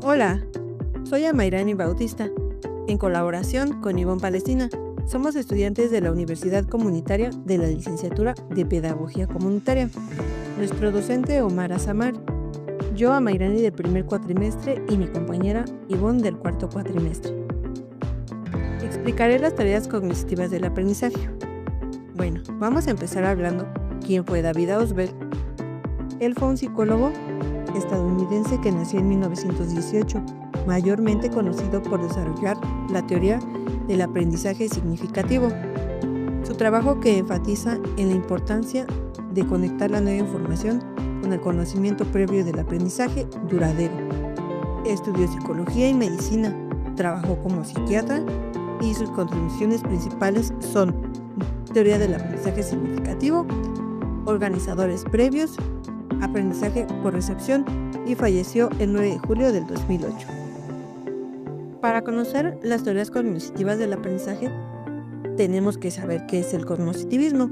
Hola, soy Amairani Bautista, en colaboración con Ivonne Palestina. Somos estudiantes de la Universidad Comunitaria de la Licenciatura de Pedagogía Comunitaria. Nuestro docente Omar Azamar, yo Amairani del primer cuatrimestre y mi compañera Ivonne del cuarto cuatrimestre. Explicaré las tareas cognitivas del aprendizaje. Bueno, vamos a empezar hablando quién fue David Ausubel. Él fue un psicólogo estadounidense que nació en 1918, mayormente conocido por desarrollar la teoría del aprendizaje significativo. Su trabajo que enfatiza en la importancia de conectar la nueva información con el conocimiento previo del aprendizaje duradero. Estudió psicología y medicina, trabajó como psiquiatra y sus contribuciones principales son teoría del aprendizaje significativo, organizadores previos, aprendizaje por recepción y falleció el 9 de julio del 2008. Para conocer las teorías cognitivas del aprendizaje, tenemos que saber qué es el cognitivismo.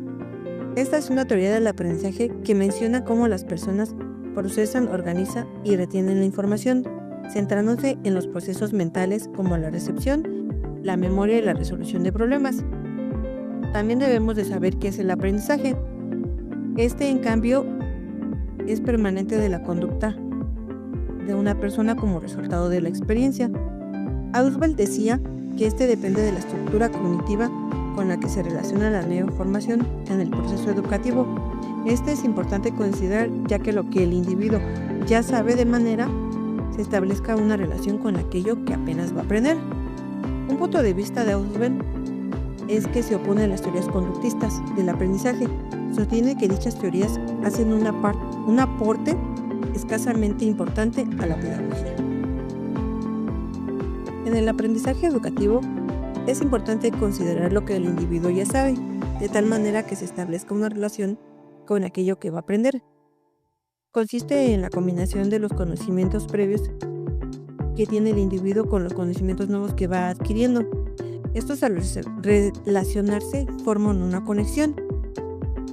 Esta es una teoría del aprendizaje que menciona cómo las personas procesan, organizan y retienen la información, centrándose en los procesos mentales como la recepción, la memoria y la resolución de problemas. También debemos de saber qué es el aprendizaje. Este, en cambio, es permanente de la conducta de una persona como resultado de la experiencia. Ausubel decía que este depende de la estructura cognitiva con la que se relaciona la nueva información en el proceso educativo. Este es importante considerar ya que lo que el individuo ya sabe de manera se establezca una relación con aquello que apenas va a aprender. Un punto de vista de Ausubel es que se opone a las teorías conductistas del aprendizaje. Sostiene que dichas teorías hacen un aporte escasamente importante a la pedagogía. En el aprendizaje educativo es importante considerar lo que el individuo ya sabe, de tal manera que se establezca una relación con aquello que va a aprender. Consiste en la combinación de los conocimientos previos que tiene el individuo con los conocimientos nuevos que va adquiriendo. Estos al relacionarse forman una conexión.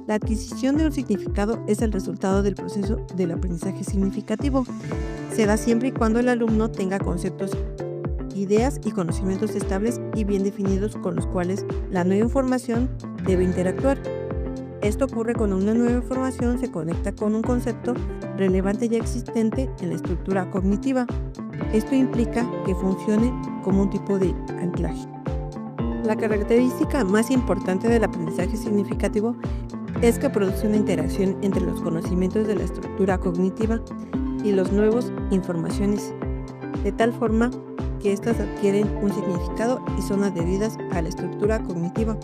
La adquisición de un significado es el resultado del proceso del aprendizaje significativo. Se da siempre y cuando el alumno tenga conceptos, ideas y conocimientos estables y bien definidos con los cuales la nueva información debe interactuar. Esto ocurre cuando una nueva información se conecta con un concepto relevante ya existente en la estructura cognitiva. Esto implica que funcione como un tipo de anclaje. La característica más importante del aprendizaje significativo es que produce una interacción entre los conocimientos de la estructura cognitiva y las nuevas informaciones, de tal forma que éstas adquieren un significado y son adheridas a la estructura cognitiva,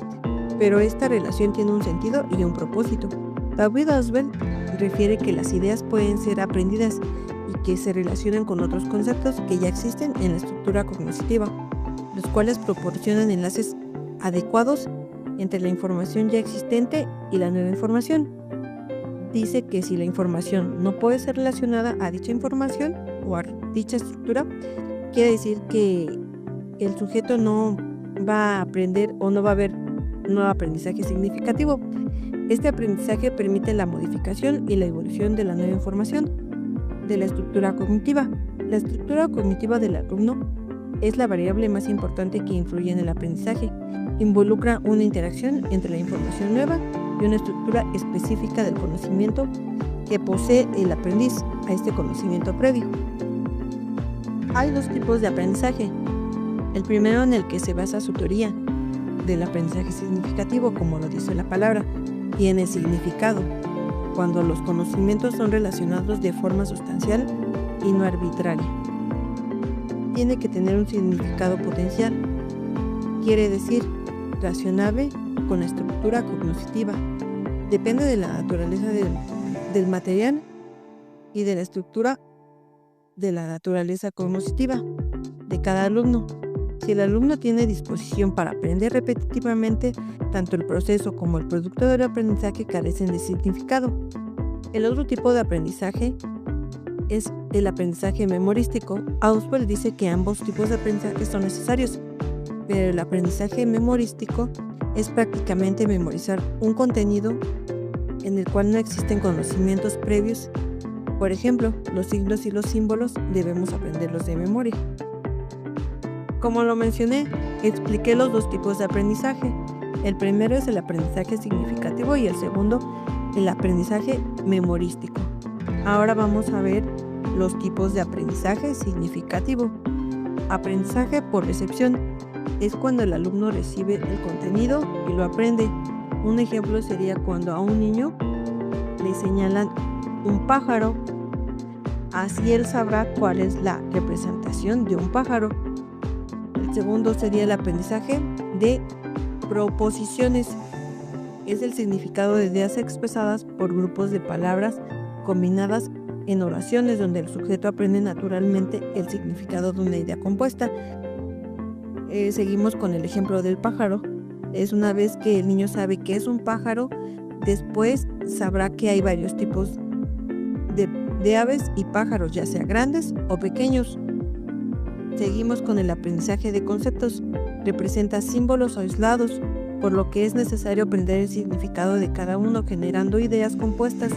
pero esta relación tiene un sentido y un propósito. David Ausubel refiere que las ideas pueden ser aprendidas y que se relacionan con otros conceptos que ya existen en la estructura cognitiva, los cuales proporcionan enlaces adecuados entre la información ya existente y la nueva información. Dice que si la información no puede ser relacionada a dicha información o a dicha estructura, quiere decir que el sujeto no va a aprender o no va a haber nuevo aprendizaje significativo. Este aprendizaje permite la modificación y la evolución de la nueva información de la estructura cognitiva. La estructura cognitiva del alumno es la variable más importante que influye en el aprendizaje. Involucra una interacción entre la información nueva y una estructura específica del conocimiento que posee el aprendiz a este conocimiento previo. Hay dos tipos de aprendizaje. El primero, en el que se basa su teoría del aprendizaje significativo, como lo dice la palabra, tiene significado, cuando los conocimientos son relacionados de forma sustancial y no arbitraria. Tiene que tener un significado potencial, quiere decir relacionable con la estructura cognitiva. Depende de la naturaleza del material y de la estructura de la naturaleza cognitiva de cada alumno. Si el alumno tiene disposición para aprender repetitivamente, tanto el proceso como el producto del aprendizaje carecen de significado. El otro tipo de aprendizaje es el aprendizaje memorístico. Ausubel dice que ambos tipos de aprendizaje son necesarios, pero el aprendizaje memorístico es prácticamente memorizar un contenido en el cual no existen conocimientos previos Por ejemplo, los signos y los símbolos debemos aprenderlos de memoria. Como lo mencioné, expliqué los dos tipos de aprendizaje. El primero es el aprendizaje significativo y el segundo, el aprendizaje memorístico. Ahora vamos a ver los tipos de aprendizaje significativo. Aprendizaje por recepción es cuando el alumno recibe el contenido y lo aprende. Un ejemplo sería cuando a un niño le señalan un pájaro, así él sabrá cuál es la representación de un pájaro. El segundo sería el aprendizaje de proposiciones. Es el significado de ideas expresadas por grupos de palabras combinadas en oraciones donde el sujeto aprende naturalmente el significado de una idea compuesta. Seguimos con el ejemplo del pájaro. Es una vez que el niño sabe que es un pájaro, después sabrá que hay varios tipos de aves y pájaros, ya sea grandes o pequeños. Seguimos con el aprendizaje de conceptos. Representa símbolos aislados, por lo que es necesario aprender el significado de cada uno generando ideas compuestas.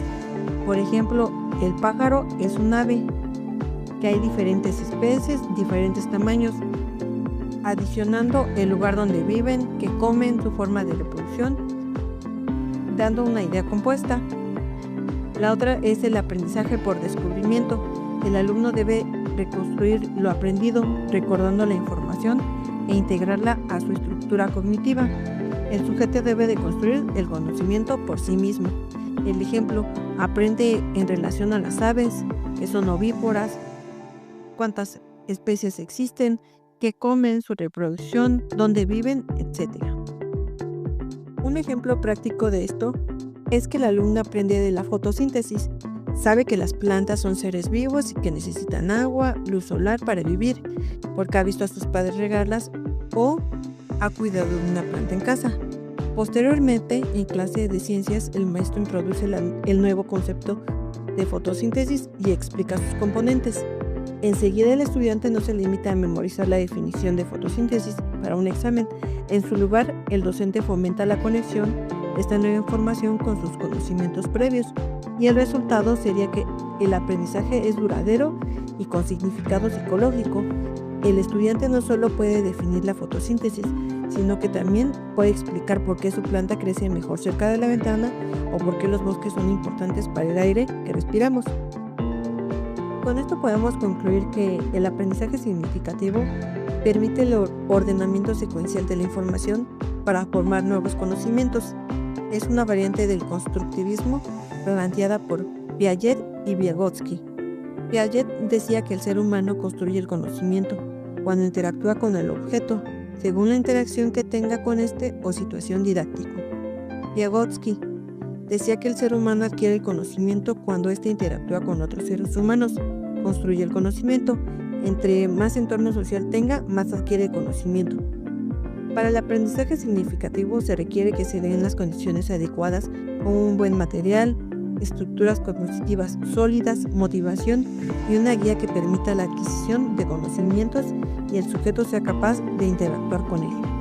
Por ejemplo, el pájaro es un ave, que hay diferentes especies, diferentes tamaños, adicionando el lugar donde viven, que comen, su forma de reproducción, dando una idea compuesta. La otra es el aprendizaje por descubrimiento. El alumno debe reconstruir lo aprendido, recordando la información e integrarla a su estructura cognitiva. El sujeto debe de construir el conocimiento por sí mismo. El ejemplo, aprende en relación a las aves, que son ovíparas, cuántas especies existen, qué comen, su reproducción, dónde viven, etc. Un ejemplo práctico de esto es que el alumno aprende de la fotosíntesis. Sabe que las plantas son seres vivos y que necesitan agua, luz solar para vivir, porque ha visto a sus padres regarlas o ha cuidado de una planta en casa. Posteriormente, en clase de ciencias, el maestro introduce el nuevo concepto de fotosíntesis y explica sus componentes. Enseguida el estudiante no se limita a memorizar la definición de fotosíntesis para un examen. En su lugar, el docente fomenta la conexión de esta nueva información con sus conocimientos previos, y el resultado sería que el aprendizaje es duradero y con significado psicológico. El estudiante no solo puede definir la fotosíntesis, sino que también puede explicar por qué su planta crece mejor cerca de la ventana o por qué los bosques son importantes para el aire que respiramos. Con esto podemos concluir que el aprendizaje significativo permite el ordenamiento secuencial de la información para formar nuevos conocimientos. Es una variante del constructivismo planteada por Piaget y Vygotsky. Piaget decía que el ser humano construye el conocimiento cuando interactúa con el objeto, según la interacción que tenga con este o situación didáctica. Vygotsky decía que el ser humano adquiere el conocimiento cuando éste interactúa con otros seres humanos, construye el conocimiento. Entre más entorno social tenga, más adquiere conocimiento. Para el aprendizaje significativo se requiere que se den las condiciones adecuadas con un buen material, estructuras cognitivas sólidas, motivación y una guía que permita la adquisición de conocimientos y el sujeto sea capaz de interactuar con él.